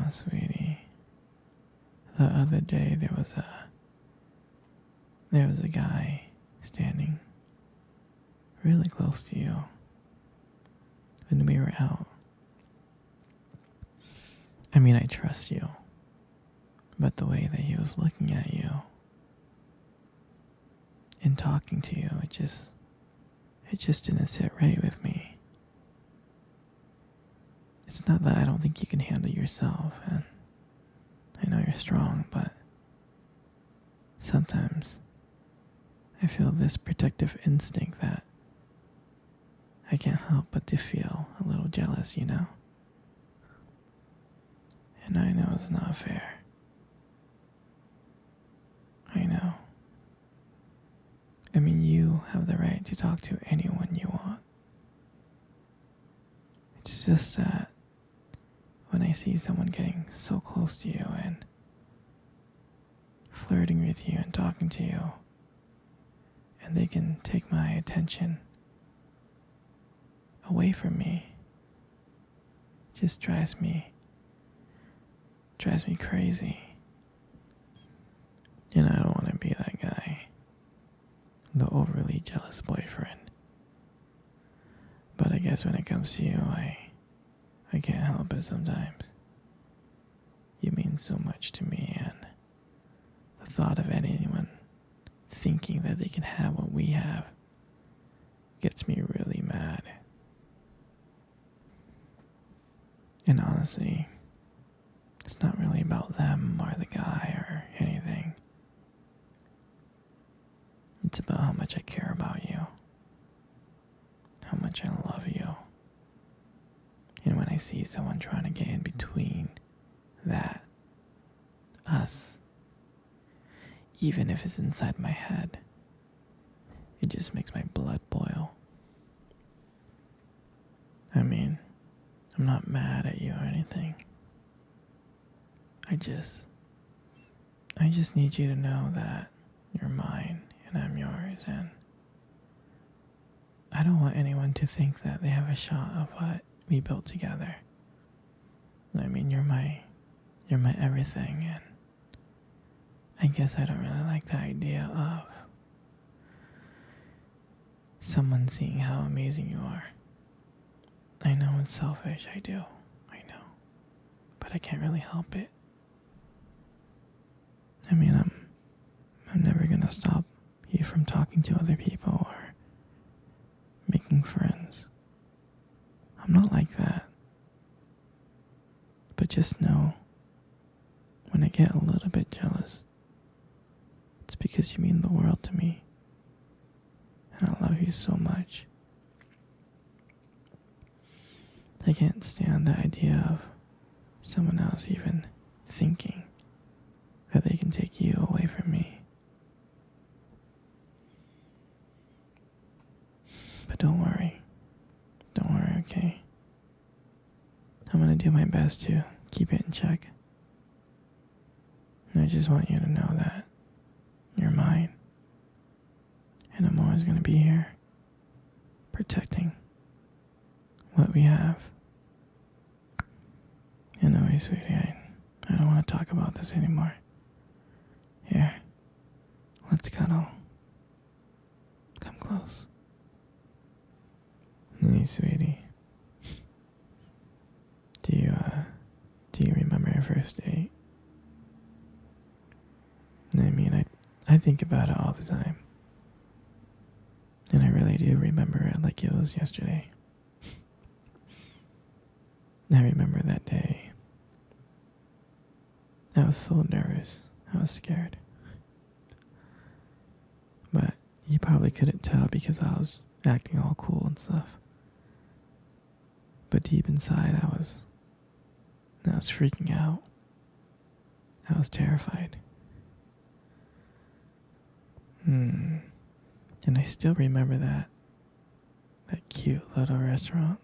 Sweetie, the other day there was a guy standing really close to you when we were out. I mean, I trust you, but the way that he was looking at you and talking to you, it just didn't sit right with me. It's not that I don't think you can handle yourself, and I know you're strong, but sometimes I feel this protective instinct that I can't help but to feel a little jealous, you know? And I know it's not fair. I know. I mean, you have the right to talk to anyone you want. It's just that when I see someone getting so close to you and flirting with you and talking to you, and they can take my attention away from me, it just drives me crazy. And I don't want to be that guy, the overly jealous boyfriend. But I guess when it comes to you, I can't help it sometimes. You mean so much to me, and the thought of anyone thinking that they can have what we have gets me really mad. And honestly, it's not really about them or the guy or anything. It's about how much I care about you, how much I love you. And when I see someone trying to get in between that, us, even if it's inside my head, it just makes my blood boil. I mean, I'm not mad at you or anything. I just need you to know that you're mine and I'm yours, and I don't want anyone to think that they have a shot of what we built together. I mean, you're my everything, and I guess I don't really like the idea of someone seeing how amazing you are. I know it's selfish, I do, I know, but I can't really help it. I mean, I'm never gonna stop you from talking to other people or making friends. I'm not like that. But just know, when I get a little bit jealous, it's because you mean the world to me. And I love you so much. I can't stand the idea of someone else even thinking that they can take you away from me. But don't worry, okay? I'm gonna do my best to keep it in check. And I just want you to know that you're mine. And I'm always gonna be here, protecting what we have. Anyway, sweetie, I don't want to talk about this anymore. Here, let's cuddle. Come close. Hey, sweetie. Do you remember our first date? I mean, I think about it all the time. And I really do remember it like it was yesterday. I remember that day. I was so nervous. I was scared. But you probably couldn't tell because I was acting all cool and stuff. But deep inside, I was freaking out. I was terrified. And I still remember that cute little restaurant.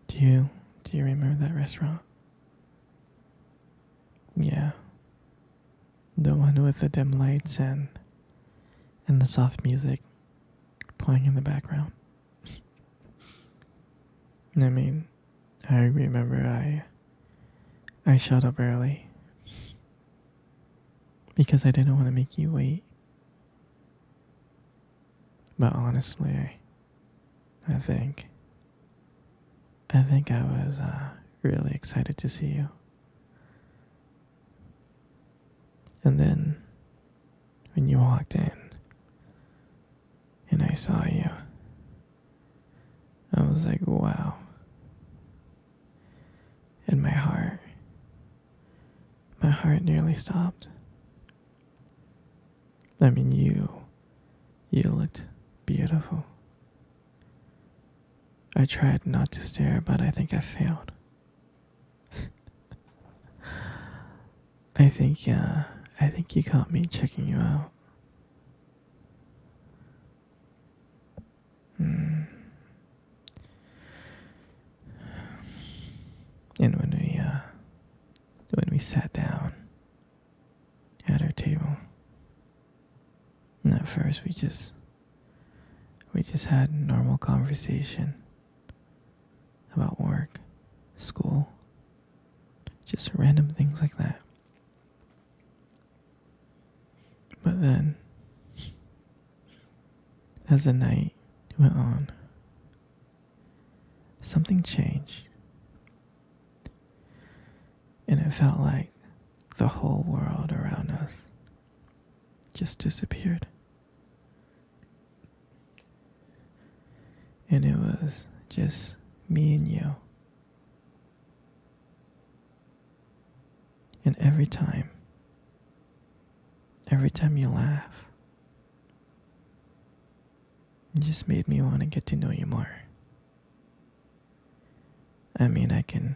Do you remember that restaurant? Yeah. The one with the dim lights and the soft music playing in the background. I mean, I remember I showed up early because I didn't want to make you wait. But honestly, I think I was really excited to see you. And then when you walked in and I saw you, I was like, wow. And my heart nearly stopped. I mean, you looked beautiful. I tried not to stare, but I think I failed. I think you caught me checking you out. Hmm. And when we sat down at our table, and at first we just had normal conversation about work, school, just random things like that. But then, as the night went on, something changed. And it felt like the whole world around us just disappeared. And it was just me and you. And every time you laugh, it just made me want to get to know you more. I mean, I can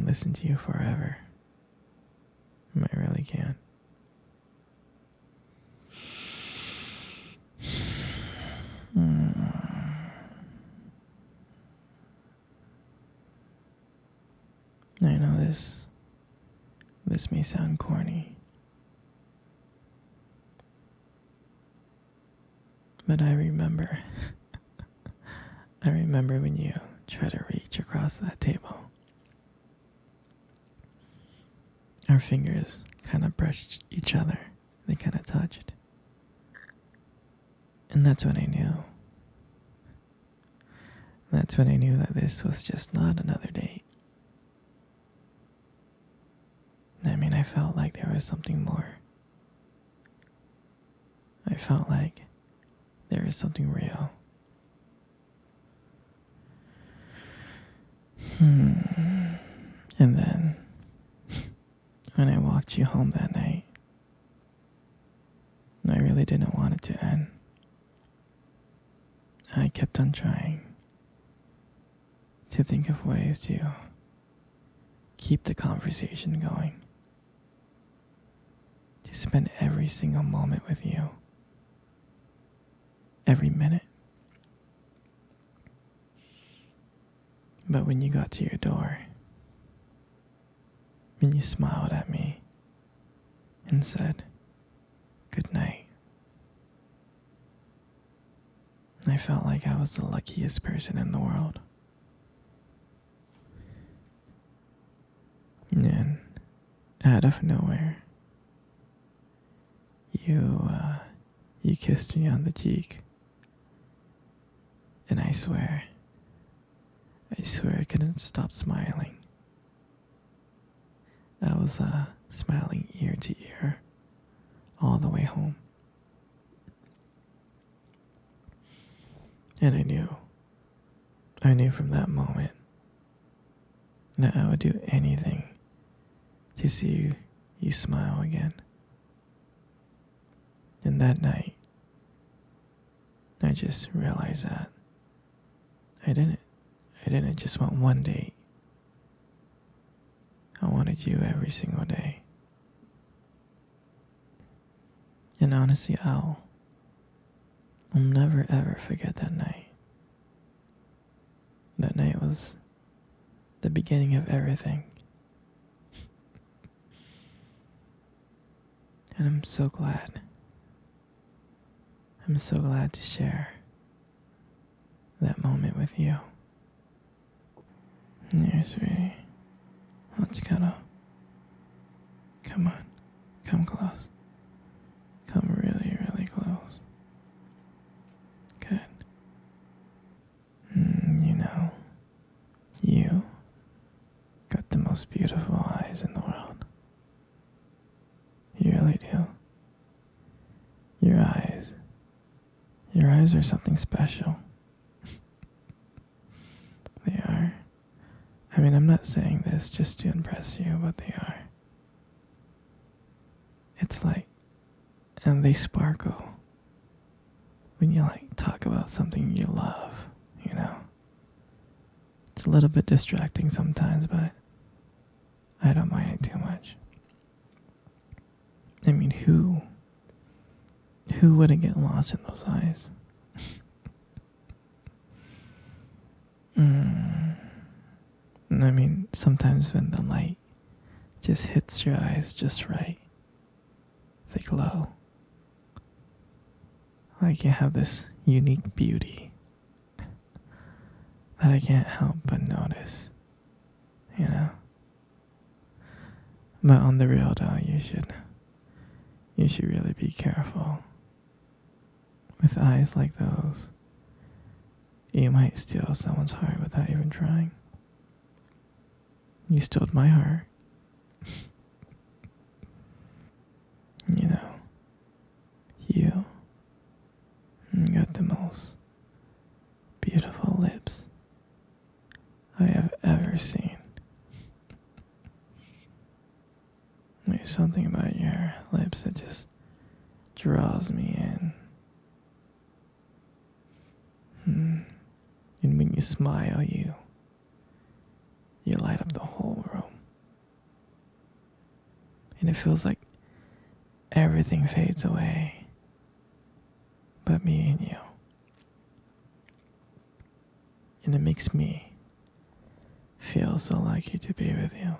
listen to you forever. I really can. I know this may sound corny, but I remember when you tried to reach across that table. Our fingers kind of brushed each other. They kind of touched. And that's when I knew. That's when I knew that this was just not another date. I mean, I felt like there was something more. I felt like there was something real. And then, when I walked you home that night, I really didn't want it to end. I kept on trying to think of ways to keep the conversation going, to spend every single moment with you, every minute. But when you got to your door, and you smiled at me and said, "Good night," I felt like I was the luckiest person in the world. And then, out of nowhere, you kissed me on the cheek. And I swear I couldn't stop smiling. I was smiling ear to ear all the way home. And I knew from that moment that I would do anything to see you smile again. And that night, I just realized that I didn't just want one date. I wanted you every single day. And honestly, I'll never ever forget that night. That night was the beginning of everything. And I'm so glad. I'm so glad to share that moment with you. Here, sweetie. I'll Let's cuddle. Come on. Come close. Come really, really close. Good. You know, you got the most beautiful eyes in the world. You really do. Your eyes. Your eyes are something special. They are. I mean, I'm not saying this just to impress you, but they are. It's like, and they sparkle when you like talk about something you love, you know? It's a little bit distracting sometimes, but I don't mind it too much. I mean, who wouldn't get lost in those eyes? I mean, sometimes when the light just hits your eyes just right, they glow. Like you have this unique beauty that I can't help but notice, you know? But on the real though, you should really be careful. With eyes like those, you might steal someone's heart without even trying. You stole my heart. You know, you got the most beautiful lips I have ever seen. There's something about your lips that just draws me in. And when you smile, you light up the whole room. And it feels like everything fades away but me and you. And it makes me feel so lucky to be with you.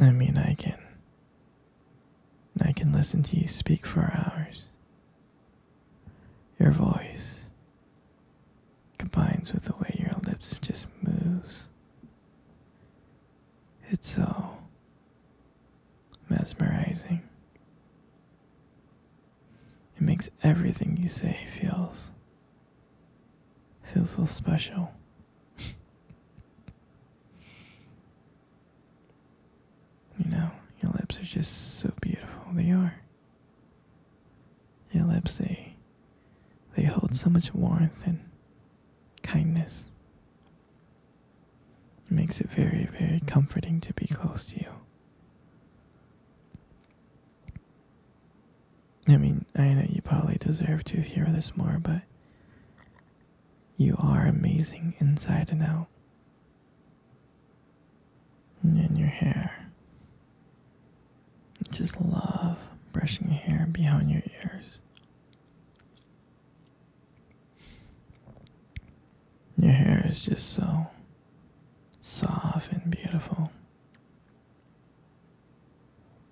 I mean, I can listen to you speak for hours. Your voice combines with the way your lips just moves. It's so mesmerizing. It makes everything you say feels so special. You know, your lips are just so beautiful. They are. Your lips, they hold so much warmth and kindness. It makes it very, very comforting to be close to you. I mean, I know you probably deserve to hear this more, but you are amazing inside and out. And your hair. I just love brushing your hair behind your ears. Your hair is just so soft and beautiful.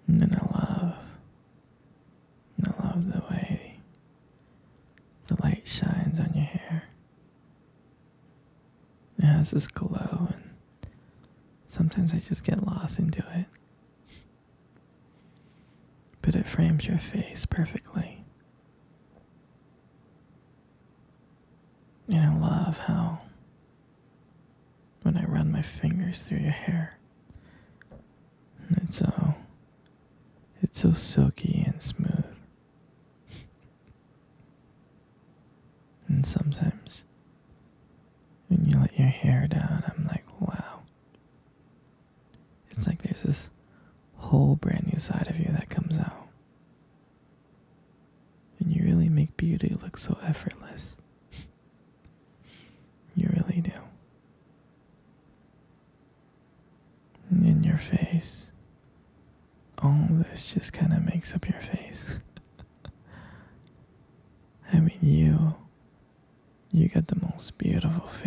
And I love the way the light shines on your hair. It has this glow, and sometimes I just get lost into it. But it frames your face perfectly. And I love how when I run my fingers through your hair, it's so silky and smooth. And sometimes when you let your hair down, I'm like, wow. It's like there's this whole brand new side of you that comes out. And you really make beauty look so effortless. You really do. And in your face, all this just kind of makes up your face. I mean, you got the most beautiful face.